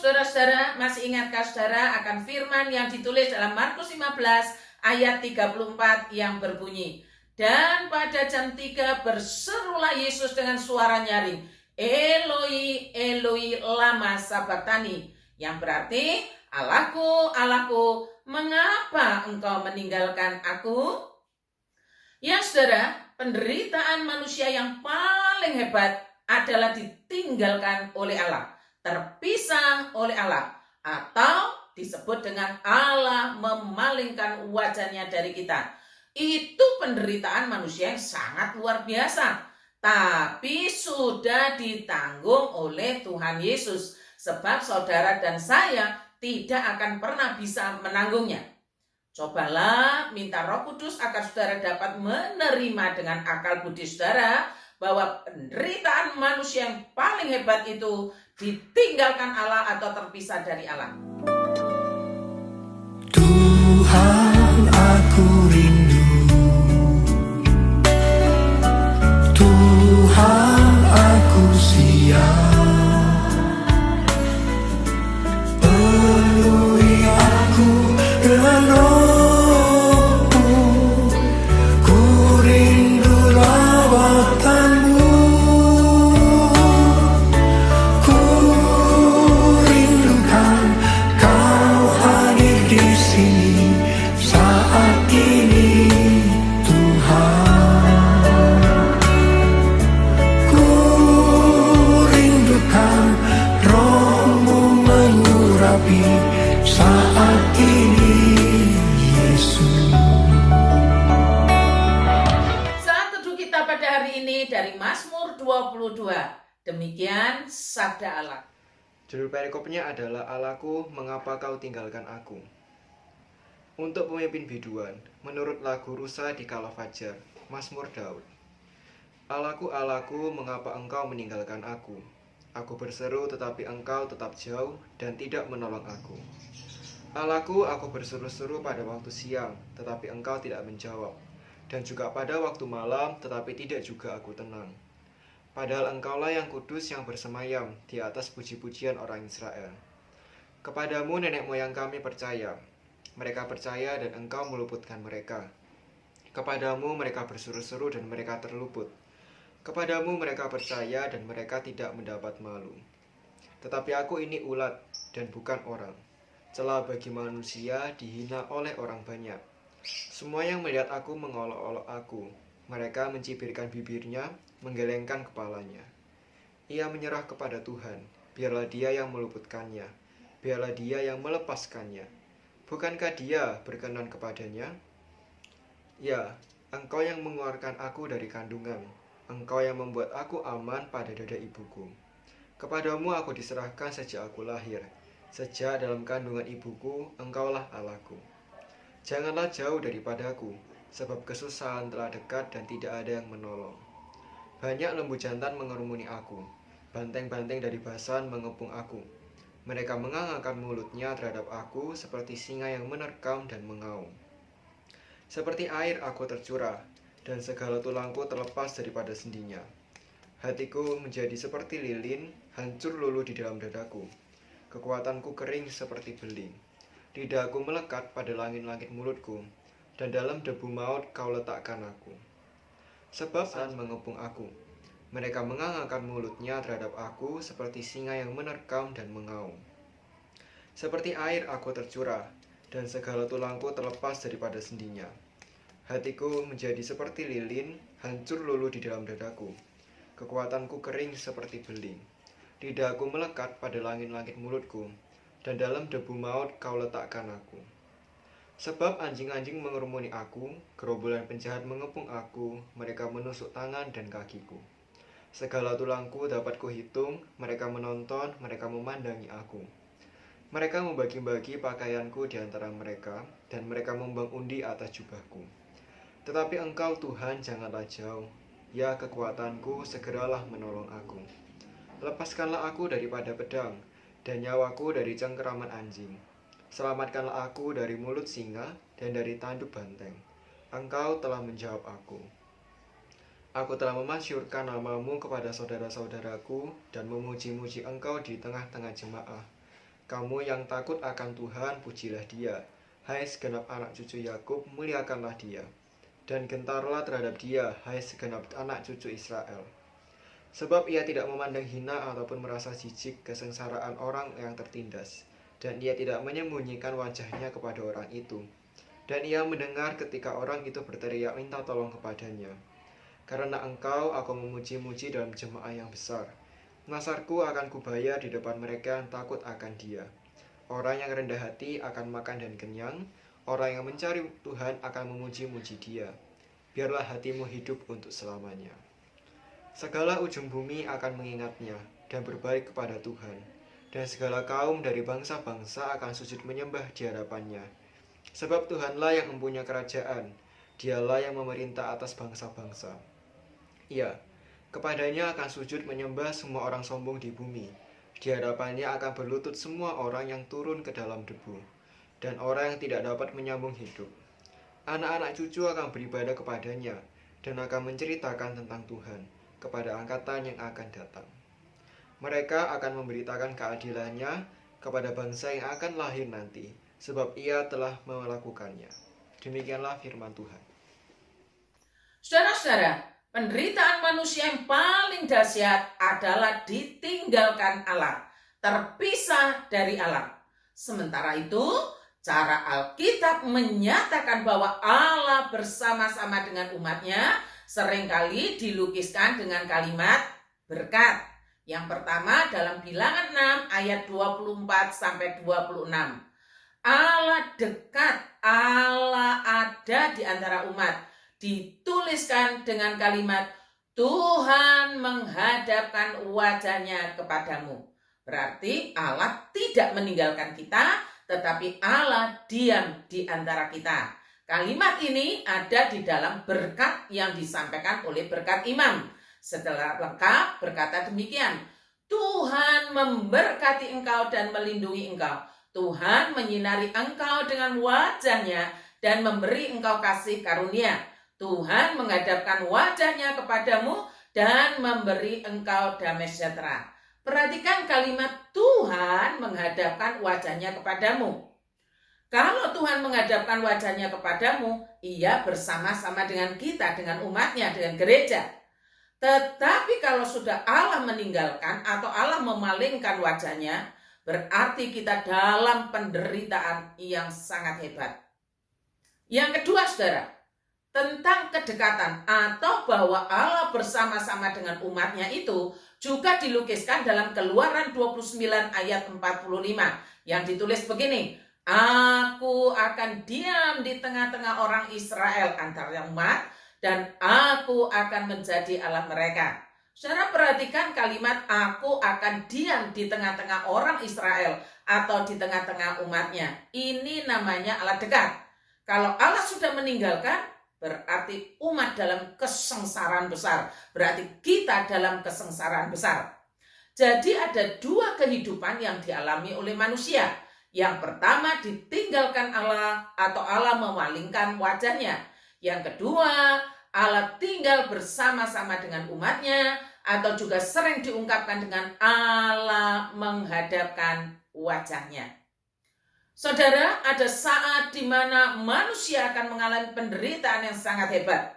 saudara-saudara, masih ingatkah saudara akan firman yang ditulis dalam Markus 15 ayat 34 yang berbunyi, dan pada jam 3 berserulah Yesus dengan suara nyaring, Eloi, Eloi, lama sabachthani, yang berarti, Allahku, Allahku, mengapa engkau meninggalkan aku? Ya saudara, penderitaan manusia yang paling hebat adalah ditinggalkan oleh Allah, terpisah oleh Allah, atau disebut dengan Allah memalingkan wajahnya dari kita. Itu penderitaan manusia yang sangat luar biasa, tapi sudah ditanggung oleh Tuhan Yesus, sebab saudara dan saya tidak akan pernah bisa menanggungnya. Cobalah minta Roh Kudus agar saudara dapat menerima dengan akal budi saudara bahwa penderitaan manusia yang paling hebat itu ditinggalkan Allah atau terpisah dari Allah. Tuhan, aku rindu. Tuhan, aku siap. Penuhi aku dengan Roh-Mu. Ku rindu lawatan-Mu. Ku rindukan Kau hadir di sini saat ini, Tuhan. Ku rindukan Roh-Mu mengurapi saat ini, Yesus. Saat teduh kita pada hari ini dari Mazmur 22. Demikian sabda Allah. Judul perikopnya adalah Allahku, mengapa kau tinggalkan aku? Untuk pemimpin biduan, menurut lagu Rusa di Kala Fajar, Mazmur Daud. Allahku, Allahku, mengapa engkau meninggalkan aku? Aku berseru tetapi engkau tetap jauh dan tidak menolong aku. Allahku, aku berseru-seru pada waktu siang, tetapi engkau tidak menjawab. Dan juga pada waktu malam, tetapi tidak juga aku tenang. Padahal engkaulah yang kudus yang bersemayam di atas puji-pujian orang Israel. Kepadamu nenek moyang kami percaya. Mereka percaya dan engkau meluputkan mereka. Kepadamu mereka berseru-seru dan mereka terluput. Kepadamu mereka percaya dan mereka tidak mendapat malu. Tetapi aku ini ulat dan bukan orang. Celah bagi manusia, dihina oleh orang banyak. Semua yang melihat aku mengolok-olok aku. Mereka mencibirkan bibirnya, menggelengkan kepalanya. Ia menyerah kepada Tuhan, biarlah Dia yang meluputkannya, biarlah Dia yang melepaskannya. Bukankah Dia berkenan kepadanya? Ya, Engkau yang mengeluarkan aku dari kandungan, Engkau yang membuat aku aman pada dada ibuku. Kepadamu aku diserahkan sejak aku lahir, sejak dalam kandungan ibuku, Engkaulah Allahku. Janganlah jauh daripadaku, sebab kesusahan telah dekat dan tidak ada yang menolong. Banyak lembu jantan mengerumuni aku, banteng-banteng dari Basan mengepung aku. Mereka mengangangkan mulutnya terhadap aku seperti singa yang menerkam dan mengaum. Seperti air aku tercurah, dan segala tulangku terlepas daripada sendinya. Hatiku menjadi seperti lilin, hancur luluh di dalam dadaku. Kekuatanku kering seperti beling. Lidahku melekat pada langit-langit mulutku, dan dalam debu maut kau letakkan aku. Sebab Basan mengepung aku. Mereka mengangangkan mulutnya terhadap aku seperti singa yang menerkam dan mengaum. Seperti air aku tercurah, dan segala tulangku terlepas daripada sendinya. Hatiku menjadi seperti lilin, hancur luluh di dalam dadaku. Kekuatanku kering seperti beling. Lidahku melekat pada langit-langit mulutku, dan dalam debu maut kau letakkan aku. Sebab anjing-anjing mengerumuni aku, gerombolan penjahat mengepung aku, mereka menusuk tangan dan kakiku. Segala tulangku dapat kuhitung, mereka menonton, mereka memandangi aku. Mereka membagi-bagi pakaianku di antara mereka, dan mereka membuang undi atas jubahku. Tetapi Engkau Tuhan janganlah jauh, ya kekuatanku, segeralah menolong aku. Lepaskanlah aku daripada pedang, dan nyawaku dari cengkeraman anjing. Selamatkanlah aku dari mulut singa dan dari tanduk banteng. Engkau telah menjawab aku. Aku telah memasyurkan namamu kepada saudara-saudaraku dan memuji-muji Engkau di tengah-tengah jemaah. Kamu yang takut akan Tuhan, pujilah Dia. Hai segenap anak cucu Yakub, muliakanlah Dia. Dan gentarlah terhadap Dia, hai segenap anak cucu Israel. Sebab Ia tidak memandang hina ataupun merasa jijik kesengsaraan orang yang tertindas, dan Ia tidak menyembunyikan wajahnya kepada orang itu. Dan Ia mendengar ketika orang itu berteriak minta tolong kepadanya. Karena Engkau, aku memuji-muji dalam jemaah yang besar. Nasarku akan kubayar di depan mereka yang takut akan Dia. Orang yang rendah hati akan makan dan kenyang. Orang yang mencari Tuhan akan memuji-muji Dia. Biarlah hatimu hidup untuk selamanya. Segala ujung bumi akan mengingatnya dan berbalik kepada Tuhan. Dan segala kaum dari bangsa-bangsa akan sujud menyembah di hadapannya. Sebab Tuhanlah yang mempunyai kerajaan. Dialah yang memerintah atas bangsa-bangsa. Ya, kepadanya akan sujud menyembah semua orang sombong di bumi. Di hadapannya akan berlutut semua orang yang turun ke dalam debu, dan orang yang tidak dapat menyambung hidup. Anak-anak cucu akan beribadah kepadanya, dan akan menceritakan tentang Tuhan kepada angkatan yang akan datang. Mereka akan memberitakan keadilannya kepada bangsa yang akan lahir nanti, sebab Ia telah melakukannya. Demikianlah firman Tuhan. Saudara-saudara, penderitaan manusia yang paling dahsyat adalah ditinggalkan Allah, terpisah dari Allah. Sementara itu, cara Alkitab menyatakan bahwa Allah bersama-sama dengan umatnya seringkali dilukiskan dengan kalimat berkat. Yang pertama dalam Bilangan 6 ayat 24-26. Allah dekat, Allah ada di antara umat. Dituliskan dengan kalimat Tuhan menghadapkan wajahnya kepadamu. Berarti Allah tidak meninggalkan kita, tetapi Allah diam di antara kita. Kalimat ini ada di dalam berkat yang disampaikan oleh berkat imam. Setelah lengkap berkata demikian, Tuhan memberkati engkau dan melindungi engkau. Tuhan menyinari engkau dengan wajahnya dan memberi engkau kasih karunia. Tuhan menghadapkan wajahnya kepadamu dan memberi engkau damai sejahtera. Perhatikan kalimat Tuhan menghadapkan wajahnya kepadamu. Kalau Tuhan menghadapkan wajahnya kepadamu, Ia bersama-sama dengan kita, dengan umatnya, dengan gereja. Tetapi kalau sudah Allah meninggalkan atau Allah memalingkan wajahnya, berarti kita dalam penderitaan yang sangat hebat. Yang kedua, saudara, tentang kedekatan atau bahwa Allah bersama-sama dengan umatnya itu juga dilukiskan dalam Keluaran 29 ayat 45 yang ditulis begini, Aku akan diam di tengah-tengah orang Israel antara umat dan aku akan menjadi Allah mereka. Saudara perhatikan kalimat aku akan diam di tengah-tengah orang Israel atau di tengah-tengah umatnya. Ini namanya Allah dekat. Kalau Allah sudah meninggalkan, berarti umat dalam kesengsaraan besar. Berarti kita dalam kesengsaraan besar. Jadi ada dua kehidupan yang dialami oleh manusia. Yang pertama ditinggalkan Allah atau Allah memalingkan wajahnya. Yang kedua, Allah tinggal bersama-sama dengan umatnya atau juga sering diungkapkan dengan Allah menghadapkan wajahnya. Saudara, ada saat di mana manusia akan mengalami penderitaan yang sangat hebat.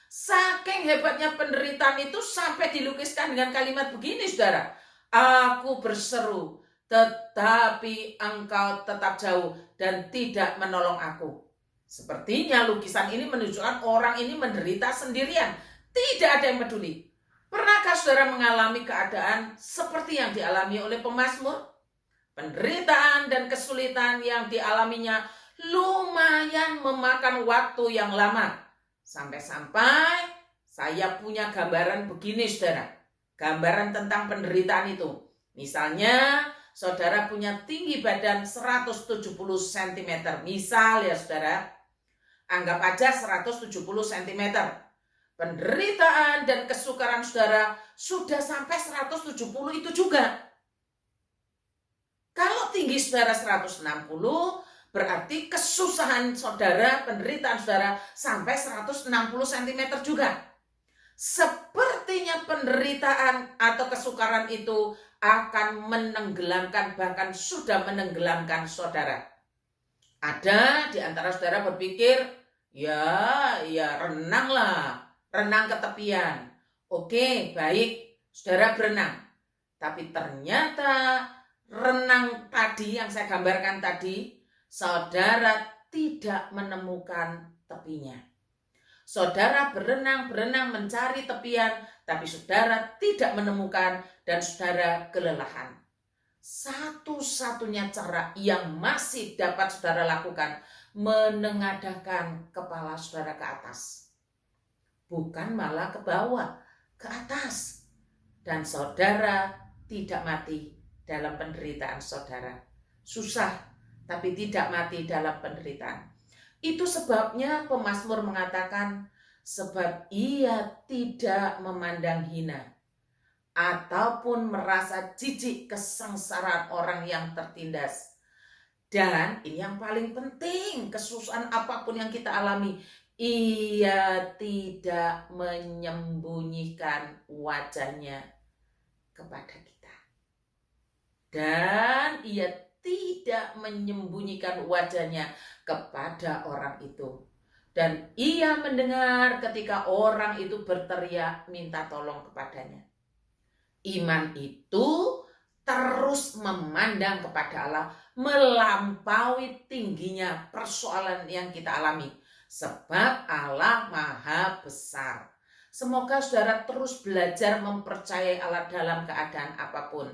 Saking hebatnya penderitaan itu sampai dilukiskan dengan kalimat begini, saudara. Aku berseru, tetapi engkau tetap jauh dan tidak menolong aku. Sepertinya lukisan ini menunjukkan orang ini menderita sendirian. Tidak ada yang peduli. Pernahkah saudara mengalami keadaan seperti yang dialami oleh pemazmur? Penderitaan dan kesulitan yang dialaminya lumayan memakan waktu yang lama. Sampai-sampai saya punya gambaran begini, saudara. Gambaran tentang penderitaan itu. Misalnya, saudara punya tinggi badan 170 cm. Misal ya, saudara. Anggap aja 170 cm. Penderitaan dan kesukaran saudara sudah sampai 170 itu juga. Kalau tinggi saudara 160, berarti kesusahan saudara, penderitaan saudara sampai 160 cm juga. Sepertinya penderitaan atau kesukaran itu akan menenggelamkan, bahkan sudah menenggelamkan saudara. Ada di antara saudara berpikir, ya renanglah, renang ke tepian. Oke, baik, saudara berenang. Tapi ternyata renang tadi yang saya gambarkan tadi, saudara tidak menemukan tepinya. Saudara berenang mencari tepian, tapi saudara tidak menemukan dan saudara kelelahan. Satu-satunya cara yang masih dapat saudara lakukan, menengadahkan kepala saudara ke atas. Bukan malah ke bawah, ke atas. Dan saudara tidak mati dalam penderitaan saudara. Susah, tapi tidak mati dalam penderitaan. Itu sebabnya pemazmur mengatakan, sebab ia tidak memandang hina ataupun merasa jijik kesengsaraan orang yang tertindas. Dan ini yang paling penting, kesusahan apapun yang kita alami, ia tidak menyembunyikan wajahnya kepada kita. Dan ia tidak menyembunyikan wajahnya kepada orang itu. Dan ia mendengar ketika orang itu berteriak minta tolong kepadanya. Iman itu terus memandang kepada Allah, melampaui tingginya persoalan yang kita alami. Sebab Allah Maha Besar. Semoga saudara terus belajar mempercayai Allah dalam keadaan apapun.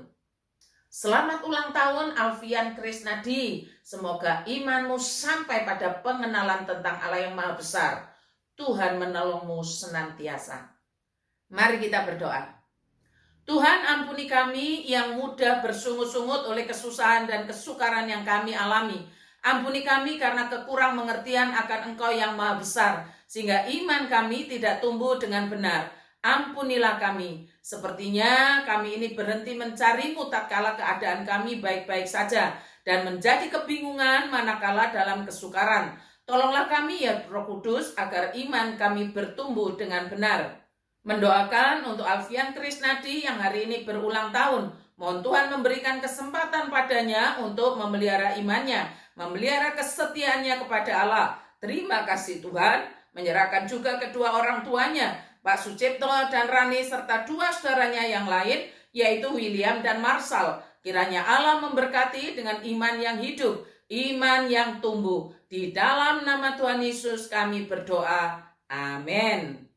Selamat ulang tahun Alfian Krisnadi. Semoga imanmu sampai pada pengenalan tentang Allah yang Maha Besar. Tuhan menolongmu senantiasa. Mari kita berdoa. Tuhan, ampuni kami yang mudah bersungut-sungut oleh kesusahan dan kesukaran yang kami alami. Ampuni kami karena kekurang mengertian akan Engkau yang Maha Besar, sehingga iman kami tidak tumbuh dengan benar. Ampunilah kami. Sepertinya kami ini berhenti mencari-Mu tatkala keadaan kami baik-baik saja dan menjadi kebingungan manakala dalam kesukaran. Tolonglah kami ya Roh Kudus agar iman kami bertumbuh dengan benar. Mendoakan untuk Alfian Krisnadi yang hari ini berulang tahun. Mohon Tuhan memberikan kesempatan padanya untuk memelihara imannya, memelihara kesetiaannya kepada Allah. Terima kasih Tuhan. Menyerahkan juga kedua orang tuanya, Pak Sucipto dan Rani, serta dua saudaranya yang lain, yaitu William dan Marshall. Kiranya Allah memberkati dengan iman yang hidup, iman yang tumbuh. Di dalam nama Tuhan Yesus kami berdoa. Amin.